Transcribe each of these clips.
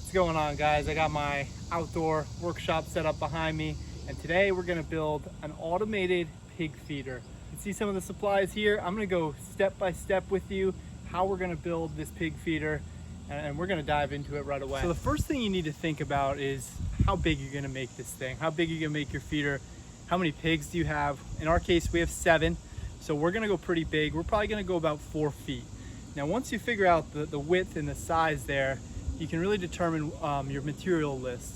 What's going on, guys? I got my outdoor workshop set up behind me, and today we're going to build an automated pig feeder. You can see some of the supplies here. I'm going to go step by step with you how we're going to build this pig feeder, and we're going to dive into it right away. So the first thing you need to think about is how big you're going to make this thing. How big are you going to make your feeder? How many pigs do you have? In our case, we have 7, so we're going to go pretty big. We're probably going to go about 4 feet. Now, once you figure out the width and the size there, you can really determine your material list.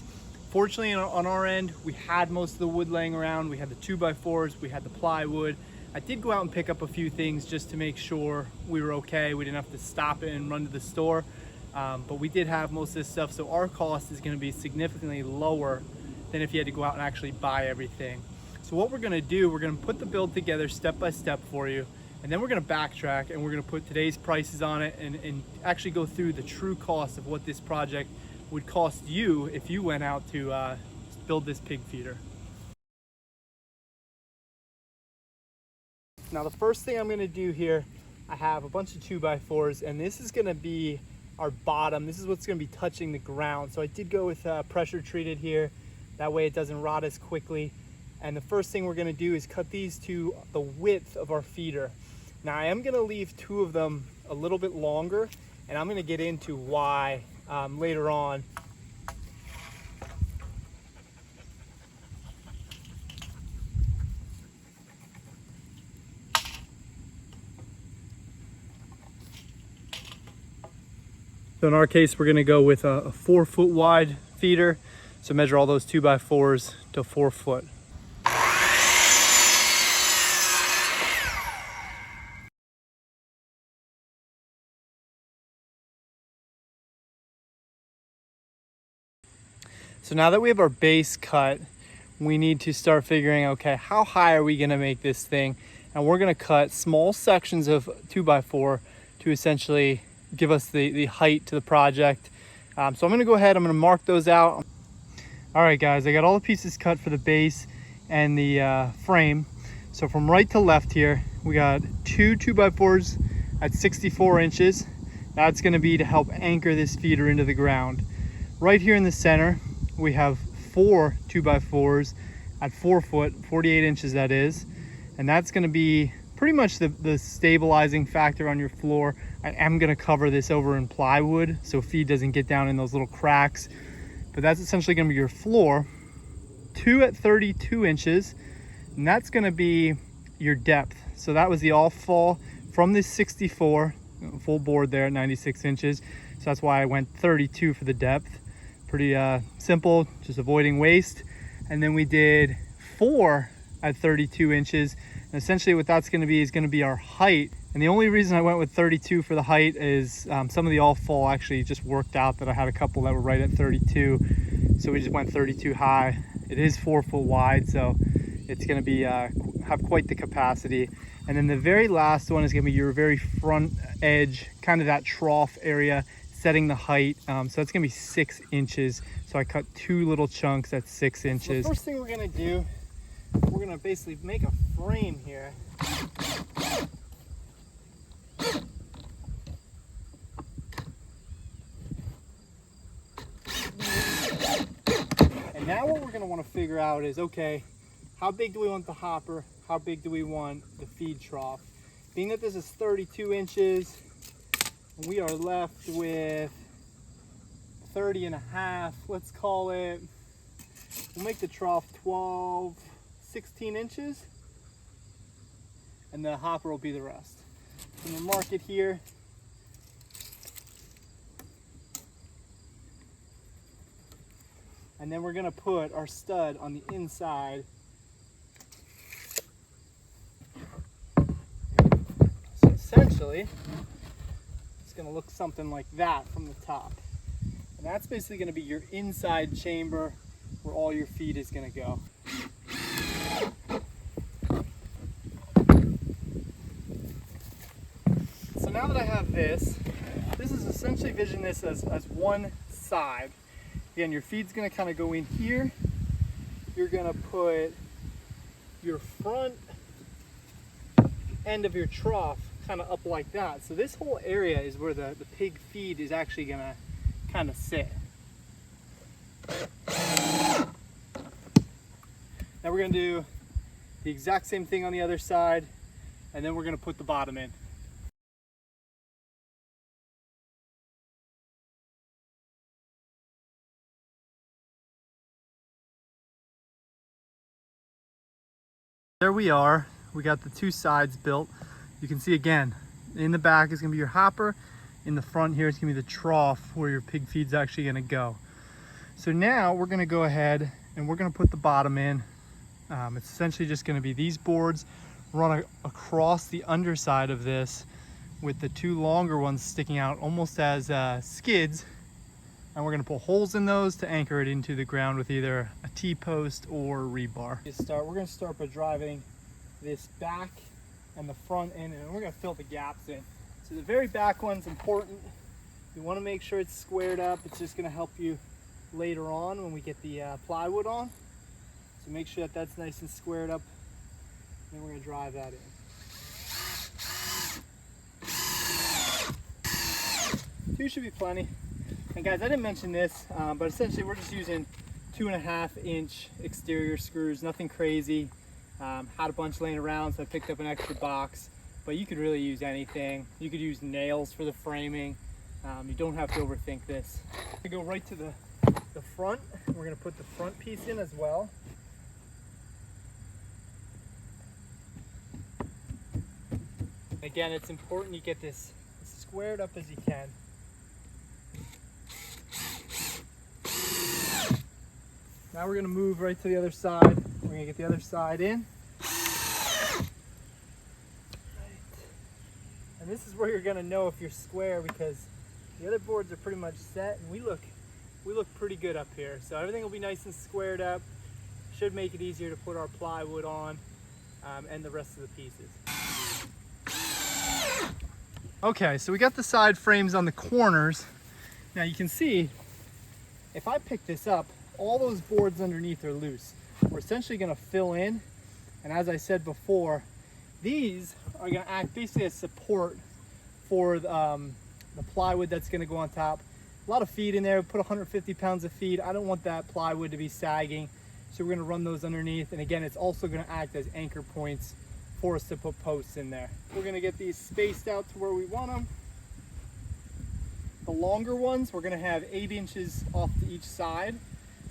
Fortunately, on our end, we had most of the wood laying around. We had the 2x4s, we had the plywood. I did go out and pick up a few things just to make sure we were okay. We didn't have to stop it and run to the store, but we did have most of this stuff, so our cost is going to be significantly lower than if you had to go out and actually buy everything. So what we're going to do, we're going to put the build together step by step for you. And then we're going to backtrack and we're going to put today's prices on it and actually go through the true cost of what this project would cost you if you went out to build this pig feeder. Now, the first thing I'm going to do here, I have a bunch of 2x4s, and this is going to be our bottom. This is what's going to be touching the ground. So I did go with pressure treated here. That way it doesn't rot as quickly. And the first thing we're going to do is cut these to the width of our feeder. Now, I am going to leave 2 of them a little bit longer, and I'm going to get into why later on. So in our case, we're going to go with a 4 foot wide feeder. So measure all those 2x4s to 4 foot. So now that we have our base cut, we need to start figuring, okay, how high are we going to make this thing? And we're going to cut small sections of 2x4 to essentially give us the height to the project. So I'm going to go ahead, I'm going to mark those out. All right, guys, I got all the pieces cut for the base and the frame. So from right to left here, we got 2 2x4s at 64 inches. That's going to be to help anchor this feeder into the ground. Right here in the center, we have 4 2x4s at 4 foot, 48 inches that is. And that's going to be pretty much the stabilizing factor on your floor. I am going to cover this over in plywood so feed doesn't get down in those little cracks. But that's essentially going to be your floor. 2 at 32 inches, and that's going to be your depth. So that was the all fall from this 64, full board there at 96 inches. So that's why I went 32 for the depth. Pretty simple, just avoiding waste. And then we did 4 at 32 inches. And essentially what that's gonna be is gonna be our height. And the only reason I went with 32 for the height is some of the all fall actually just worked out that I had a couple that were right at 32. So we just went 32 high. It is 4 foot wide, so it's gonna be have quite the capacity. And then the very last one is gonna be your very front edge, kind of that trough area, setting the height. So that's gonna be 6 inches. So I cut 2 little chunks at 6 inches. So the first thing we're gonna do, we're gonna basically make a frame here. And now what we're gonna wanna figure out is, okay, how big do we want the hopper? How big do we want the feed trough? Being that this is 32 inches, we are left with 30 and a half, let's call it. We'll make the trough 12, 16 inches, and the hopper will be the rest. I'm gonna mark it here. And then we're gonna put our stud on the inside. So essentially, it's gonna look something like that from the top. And that's basically gonna be your inside chamber where all your feed is gonna go. So now that I have this is essentially vision this as one side. Again, your feed's gonna kind of go in here. You're gonna put your front end of your trough kind of up like that. So this whole area is where the pig feed is actually gonna kind of sit. Now we're gonna do the exact same thing on the other side, and then we're gonna put the bottom in. There we are. We got the two sides built. You can see again, in the back is gonna be your hopper. In the front here is gonna be the trough where your pig feed's actually gonna go. So now we're gonna go ahead and we're gonna put the bottom in. It's essentially just gonna be these boards run across the underside of this with the two longer ones sticking out almost as skids. And we're gonna put holes in those to anchor it into the ground with either a T-post or rebar. We're gonna start by driving this back and the front in, and we're gonna fill the gaps in. So the very back one's important. You wanna make sure it's squared up. It's just gonna help you later on when we get the plywood on. So make sure that that's nice and squared up. Then we're gonna drive that in. 2 should be plenty. And guys, I didn't mention this, but essentially we're just using 2.5-inch exterior screws, nothing crazy. Had a bunch laying around, so I picked up an extra box, but you could really use anything. You could use nails for the framing. You don't have to overthink this. We go right to the front. We're gonna put the front piece in as well. Again, it's important you get this as squared up as you can. Now we're gonna move right to the other side. We're gonna get the other side in. Right. And this is where you're gonna know if you're square, because the other boards are pretty much set, and we look pretty good up here. So everything will be nice and squared up. Should make it easier to put our plywood on and the rest of the pieces. Okay, so we got the side frames on the corners. Now you can see, if I pick this up, all those boards underneath are loose. We're essentially gonna fill in, and as I said before, these are gonna act basically as support for the plywood that's gonna go on top. A lot of feed in there, we put 150 pounds of feed. I don't want that plywood to be sagging, so we're gonna run those underneath. And again, it's also gonna act as anchor points for us to put posts in there. We're gonna get these spaced out to where we want them. The longer ones, we're gonna have 8 inches off to each side.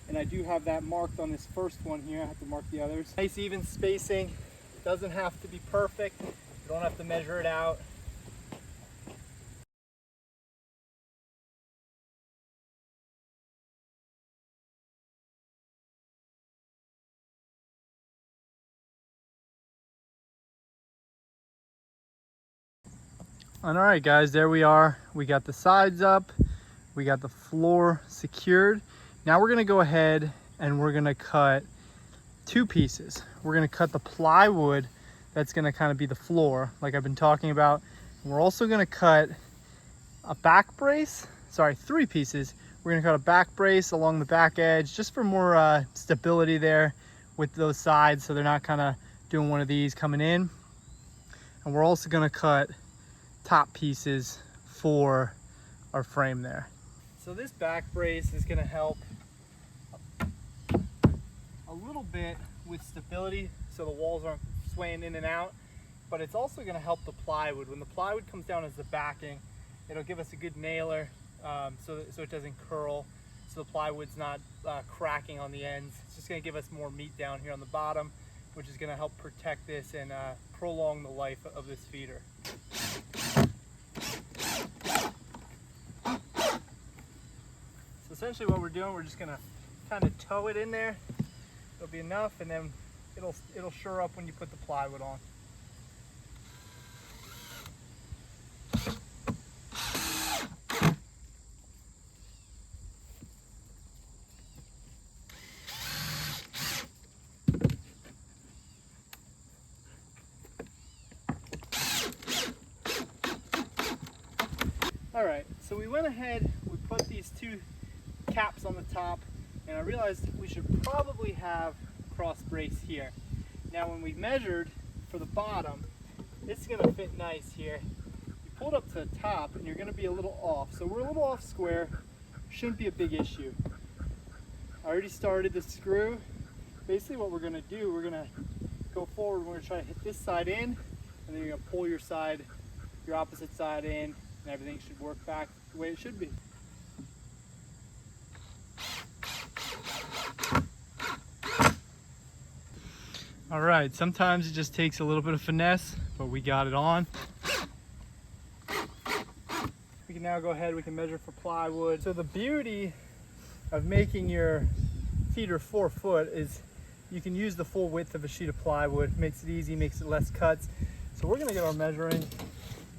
And I do have that marked on this first one here. I have to mark the others. Nice even spacing. Doesn't have to be perfect. You don't have to measure it out. All right, guys, there we are. We got the sides up. We got the floor secured. Now we're gonna go ahead and we're gonna cut 2 pieces. We're gonna cut the plywood that's gonna kind of be the floor, like I've been talking about. And we're also gonna cut a back brace, 3 pieces. We're gonna cut a back brace along the back edge just for more stability there with those sides, so they're not kind of doing one of these coming in. And we're also gonna cut top pieces for our frame there. So this back brace is gonna help a little bit with stability so the walls aren't swaying in and out, but it's also gonna help the plywood. When the plywood comes down as the backing, it'll give us a good nailer so it doesn't curl, so the plywood's not cracking on the ends. It's just gonna give us more meat down here on the bottom, which is gonna help protect this and prolong the life of this feeder. So essentially what we're doing, we're just gonna kind of toe it in there. It'll be enough, and then it'll shore up when you put the plywood on. All right, so we went ahead, we put these 2 caps on the top, and I realized we should probably have a cross brace here. Now when we measured for the bottom, it's gonna fit nice here. You pull it up to the top and you're gonna be a little off. So we're a little off square, shouldn't be a big issue. I already started the screw. basically what we're gonna do, we're gonna go forward, we're gonna try to hit this side in, and then you're gonna pull your opposite side in, and everything should work back the way it should be. All right, sometimes it just takes a little bit of finesse, but we got it on. We can now go ahead, we can measure for plywood. So the beauty of making your feeder 4 foot is you can use the full width of a sheet of plywood. Makes it easy, makes it less cuts. So we're gonna get our measuring.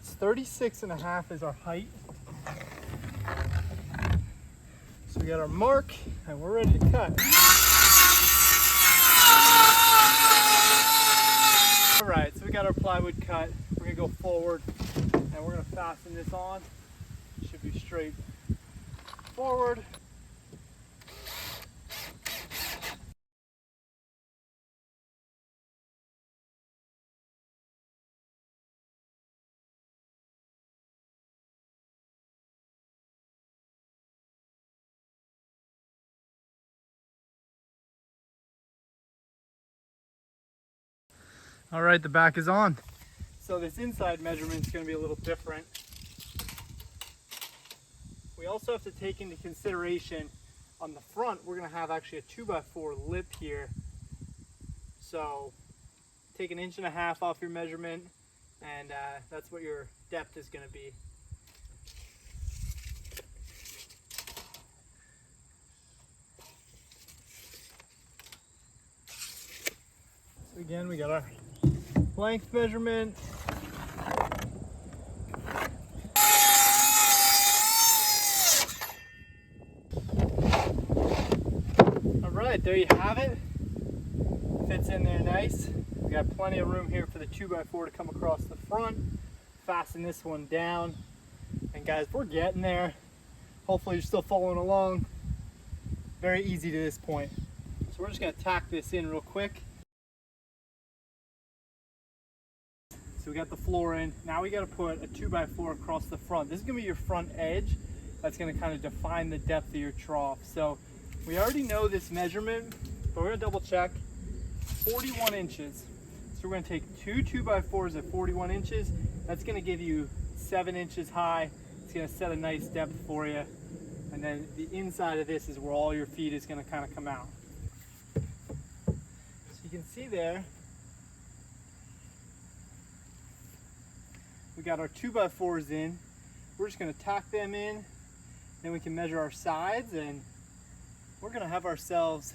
It's 36.5 is our height. So we got our mark and we're ready to cut. All right, so we got our plywood cut. We're gonna go forward and we're gonna fasten this on. It should be straight forward. All right, the back is on. So this inside measurement is going to be a little different. We also have to take into consideration on the front, we're going to have actually a 2x4 lip here. So take 1.5 inches off your measurement, and that's what your depth is going to be. So again, we got our length measurement. All right, there you have it. Fits in there nice. We got plenty of room here for the 2x4 to come across the front. Fasten this one down. And guys, we're getting there. Hopefully you're still following along. Very easy to this point. So we're just gonna tack this in real quick. So we got the floor in. Now we got to put a 2x4 across the front. This is going to be your front edge. That's going to kind of define the depth of your trough. So we already know this measurement, but we're going to double check. 41 inches. So we're going to take two 2x4s at 41 inches. That's going to give you 7 inches high. It's going to set a nice depth for you. And then the inside of this is where all your feet is going to kind of come out. So you can see there, we got our 2x4s in. We're just gonna tack them in, then we can measure our sides, and we're gonna have ourselves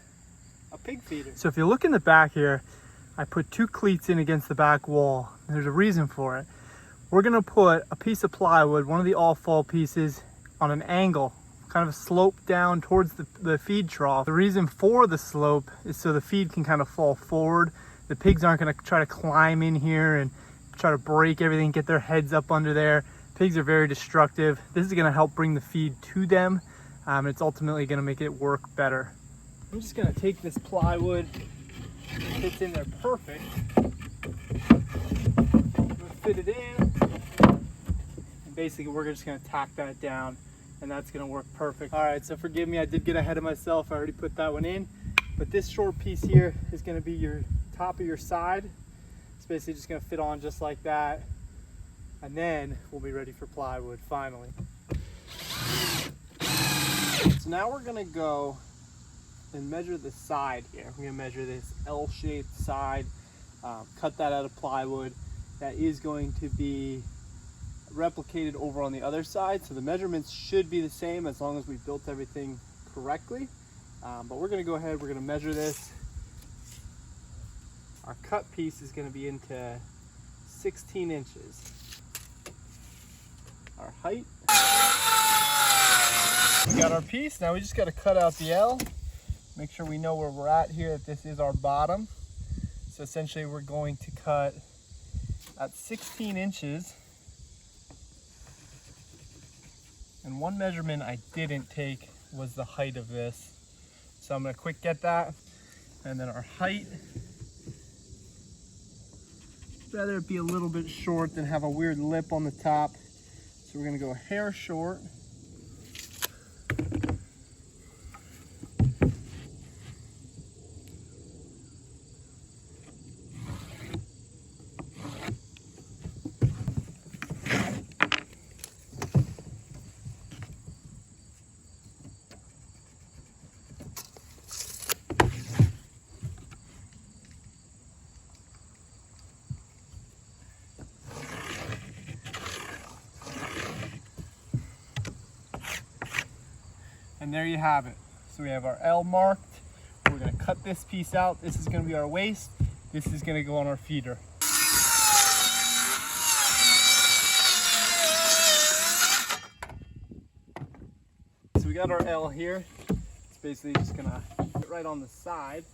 a pig feeder. So if you look in the back here, I put 2 cleats in against the back wall. There's a reason for it. We're gonna put a piece of plywood, one of the all-fall pieces, on an angle, kind of slope down towards the feed trough. The reason for the slope is so the feed can kind of fall forward. The pigs aren't gonna try to climb in here and try to break everything, get their heads up under there. Pigs are very destructive. This is gonna help bring the feed to them. It's ultimately gonna make it work better. I'm just gonna take this plywood, it fits in there perfect. I'm gonna fit it in, and basically we're just gonna tack that down, and that's gonna work perfect. All right, so forgive me, I did get ahead of myself. I already put that one in, but this short piece here is gonna be your top of your side. Basically just going to fit on just like that, and then we'll be ready for plywood finally. So now we're going to go and measure the side here. We're going to measure this L-shaped side, cut that out of plywood. That is going to be replicated over on the other side, so the measurements should be the same as long as we built everything correctly. But we're going to go ahead, we're going to measure this. Our cut piece is going to be into 16 inches. Our height. We got our piece. Now we just got to cut out the L. Make sure we know where we're at here, that this is our bottom. So essentially we're going to cut at 16 inches. And one measurement I didn't take was the height of this. So I'm going to quick get that. And then our height. Rather it be a little bit short than have a weird lip on the top. So we're gonna go a hair short. And there you have it. So we have our L marked. We're gonna cut this piece out. This is gonna be our waste. This is gonna go on our feeder. So we got our L here. It's basically just gonna put right on the side.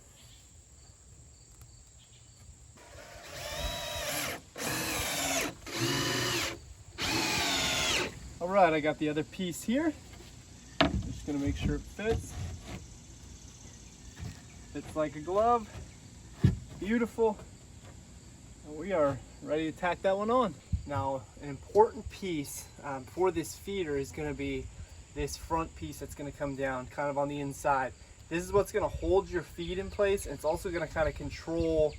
All right, I got the other piece here. Just gonna make sure it fits. Fits like a glove. Beautiful. And we are ready to tack that one on. Now, an important piece for this feeder is gonna be this front piece that's gonna come down kind of on the inside. This is what's gonna hold your feed in place, and it's also gonna kind of control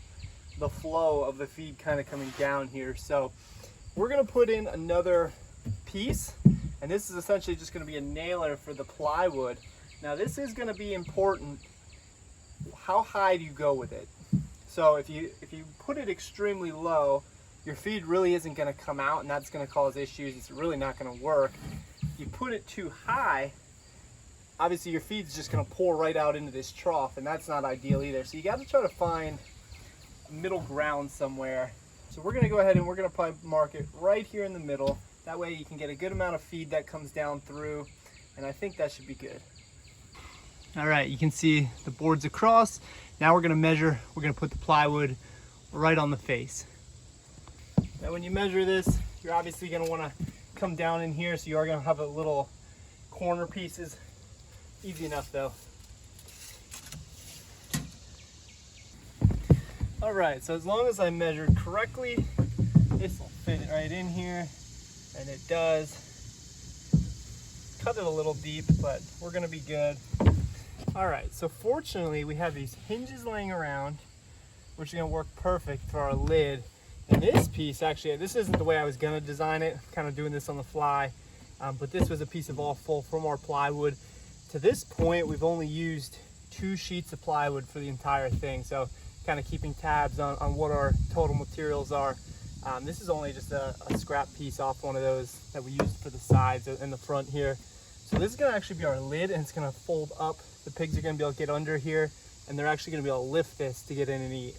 the flow of the feed kind of coming down here. So we're gonna put in another piece, and this is essentially just gonna be a nailer for the plywood. Now this is gonna be important. How high do you go with it? So if you put it extremely low, your feed really isn't gonna come out, and that's gonna cause issues. It's really not gonna work. You put it too high, obviously your feed's just gonna pour right out into this trough, and that's not ideal either. So you gotta try to find a middle ground somewhere. So we're gonna go ahead and we're gonna probably mark it right here in the middle. That way you can get a good amount of feed that comes down through, and I think that should be good. All right, you can see the boards across. Now we're gonna measure, we're gonna put the plywood right on the face. Now when you measure this, you're obviously gonna wanna come down in here, so you are gonna have a little corner pieces. Easy enough though. All right, so as long as I measured correctly, this will fit right in here, and it does. Cut it a little deep, but we're gonna be good. All right, so fortunately we have these hinges laying around, which are gonna work perfect for our lid. And this piece, actually, this isn't the way I was gonna design it, kind of doing this on the fly, but this was a piece of offal from our plywood. To this point, we've only used 2 sheets of plywood for the entire thing, so kind of keeping tabs on what our total materials are. This is only just a scrap piece off one of those that we used for the sides and the front here. So this is gonna actually be our lid, and it's gonna fold up. The pigs are gonna be able to get under here, and they're actually gonna be able to lift this to get in and eat.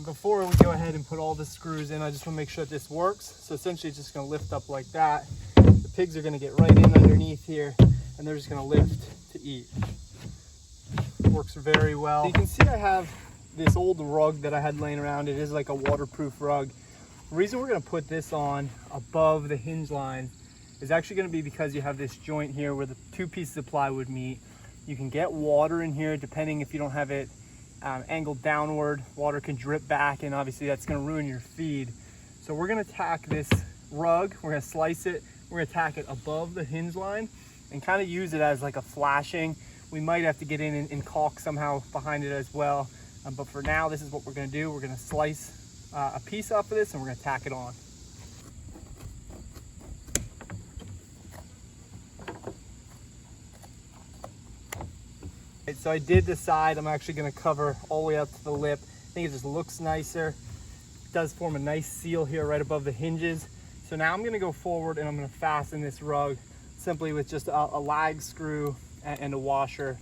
Before we go ahead and put all the screws in, I just want to make sure that this works. So essentially it's just going to lift up like that. The pigs are going to get right in underneath here, and they're just going to lift to eat. Works very well. So you can see I have this old rug that I had laying around. It is like a waterproof rug. The reason we're going to put this on above the hinge line is actually going to be because you have this joint here where the 2 pieces of plywood meet. You can get water in here depending if you don't have it angled downward. Water can drip back, and obviously that's going to ruin your feed. So we're going to tack this rug, we're going to slice it, we're going to tack it above the hinge line and kind of use it as like a flashing. We might have to get in and caulk somehow behind it as well, but for now this is what we're going to do. We're going to slice a piece off of this, and we're going to tack it on. So I did decide I'm actually going to cover all the way up to the lip. I think it just looks nicer. It does form a nice seal here right above the hinges. So now I'm going to go forward and I'm going to fasten this rug simply with just a lag screw and a washer.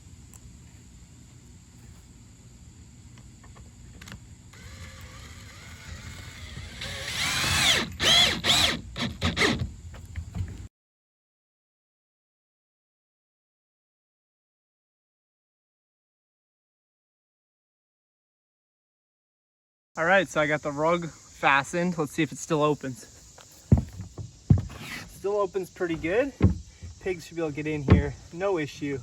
All right, so I got the rug fastened. Let's see if it still opens. Still opens pretty good. Pigs should be able to get in here, no issue.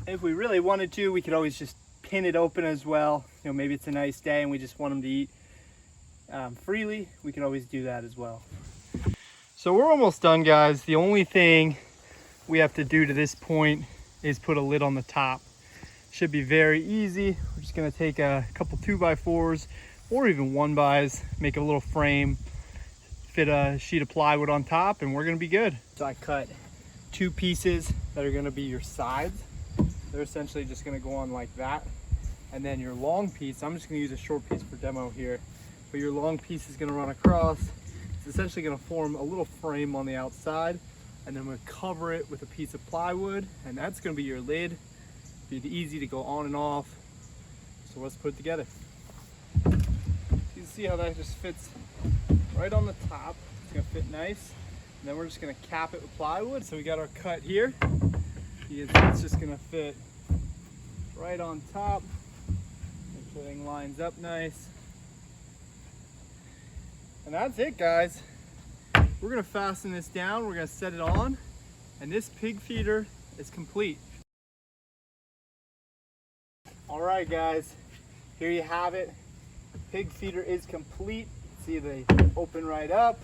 If we really wanted to, we could always just pin it open as well. You know, maybe it's a nice day and we just want them to eat freely. We can always do that as well. So we're almost done, guys. The only thing we have to do to this point is put a lid on the top. Should be very easy. We're just gonna take a couple 2x4s or even 1x, make a little frame, fit a sheet of plywood on top, and we're gonna be good. So I cut 2 pieces that are gonna be your sides. They're essentially just gonna go on like that. And then your long piece, I'm just gonna use a short piece for demo here, but your long piece is gonna run across. It's essentially gonna form a little frame on the outside, and then I'm gonna cover it with a piece of plywood, and that's gonna be your lid. Be easy to go on and off. So let's put it together. You can see how that just fits right on the top. It's gonna fit nice. And then we're just gonna cap it with plywood. So we got our cut here. You can see it's just gonna fit right on top. Everything lines up nice. And that's it, guys. We're gonna fasten this down, we're gonna set it on, and this pig feeder is complete. All right, guys, here you have it. Pig feeder is complete. See, they open right up.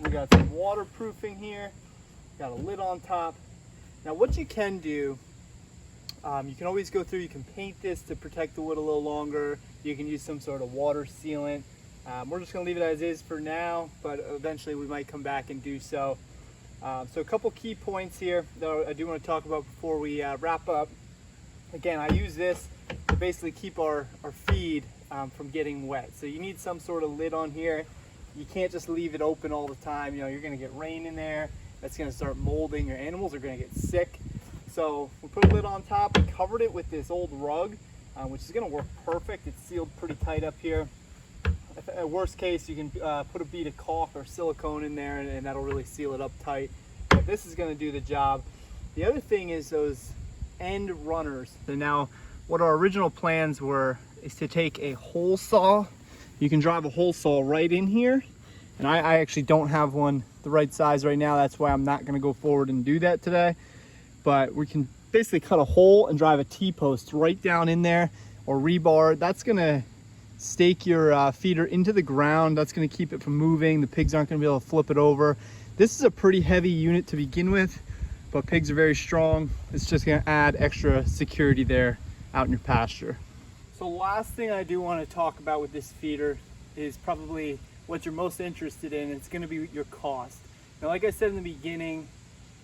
We got some waterproofing here. Got a lid on top. Now what you can do, you can always go through, you can paint this to protect the wood a little longer. You can use some sort of water sealant. We're just gonna leave it as is for now, but eventually we might come back and do so. So a couple key points here that I do want to talk about before we wrap up. Again, I use this to basically keep our feed from getting wet. So you need some sort of lid on here. You can't just leave it open all the time. You know, you're gonna get rain in there. That's gonna start molding. Your animals are gonna get sick. So we put a lid on top. We covered it with this old rug, which is gonna work perfect. It's sealed pretty tight up here. At worst case, you can put a bead of caulk or silicone in there, and that'll really seal it up tight. But this is gonna do the job. The other thing is those end runners. And now, what our original plans were is to take a hole saw. You can drive a hole saw right in here. And I actually don't have one the right size right now. That's why I'm not gonna go forward and do that today. But we can basically cut a hole and drive a T-post right down in there, or rebar. That's gonna stake your feeder into the ground. That's gonna keep it from moving. The pigs aren't gonna be able to flip it over. This is a pretty heavy unit to begin with, but pigs are very strong. It's just gonna add extra security there out in your pasture. So last thing I do want to talk about with this feeder is probably what you're most interested in. It's gonna be your cost. Now, like I said in the beginning,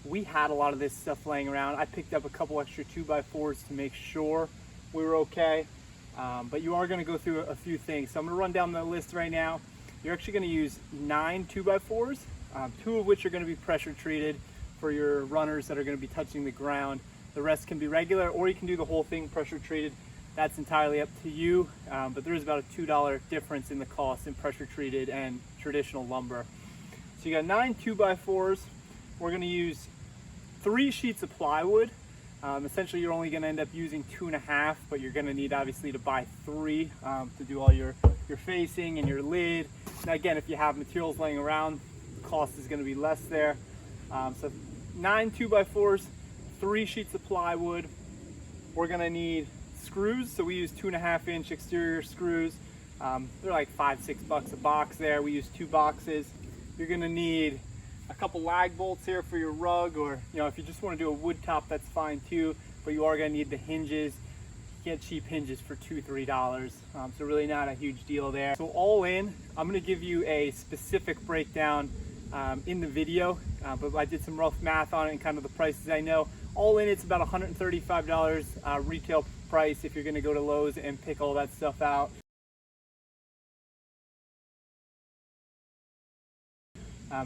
we had a lot of this stuff laying around. I picked up a couple extra 2x4s to make sure we were okay. But you are gonna go through a few things. So I'm gonna run down the list right now. You're actually gonna use 9 2x4s, 2 of which are gonna be pressure treated for your runners that are gonna be touching the ground. The rest can be regular, or you can do the whole thing pressure treated. That's entirely up to you, but there is about a $2 difference in the cost in pressure treated and traditional lumber. So you got 9 2x4s. We're gonna use 3 sheets of plywood. Essentially, you're only gonna end up using 2.5, but you're gonna need obviously to buy 3 to do all your facing and your lid. Now again, if you have materials laying around, the cost is gonna be less there. So 9 2x4s, 3 sheets of plywood. We're gonna need screws, so we use 2.5-inch exterior screws. They're like $5-6 a box there. We use 2 boxes. You're gonna need a couple lag bolts here for your rug, or if you just want to do a wood top, that's fine too, but you are gonna need the hinges. You get cheap hinges for $2-3, so really not a huge deal there. So all in, I'm gonna give you a specific breakdown in the video, but I did some rough math on it and kind of the prices I know. All in, it's about $135 retail price if you're gonna go to Lowe's and pick all that stuff out.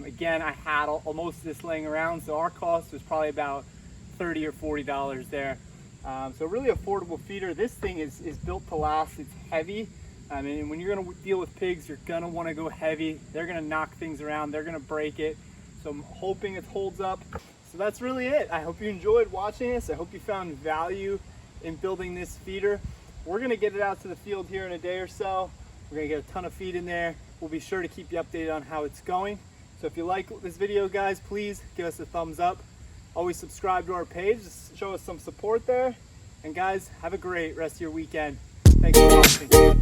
Again, I had most of this laying around, so our cost was probably about $30 or $40 there. So really affordable feeder. This thing is built to last. It's heavy. And when you're gonna deal with pigs, you're gonna wanna go heavy. They're gonna knock things around. They're gonna break it. So I'm hoping it holds up. So that's really it. I hope you enjoyed watching this. I hope you found value in building this feeder. We're gonna get it out to the field here in a day or so. We're gonna get a ton of feed in there. We'll be sure to keep you updated on how it's going. So if you like this video, guys, please give us a thumbs up. Always subscribe to our page. Just show us some support there. And guys, have a great rest of your weekend. Thanks for watching.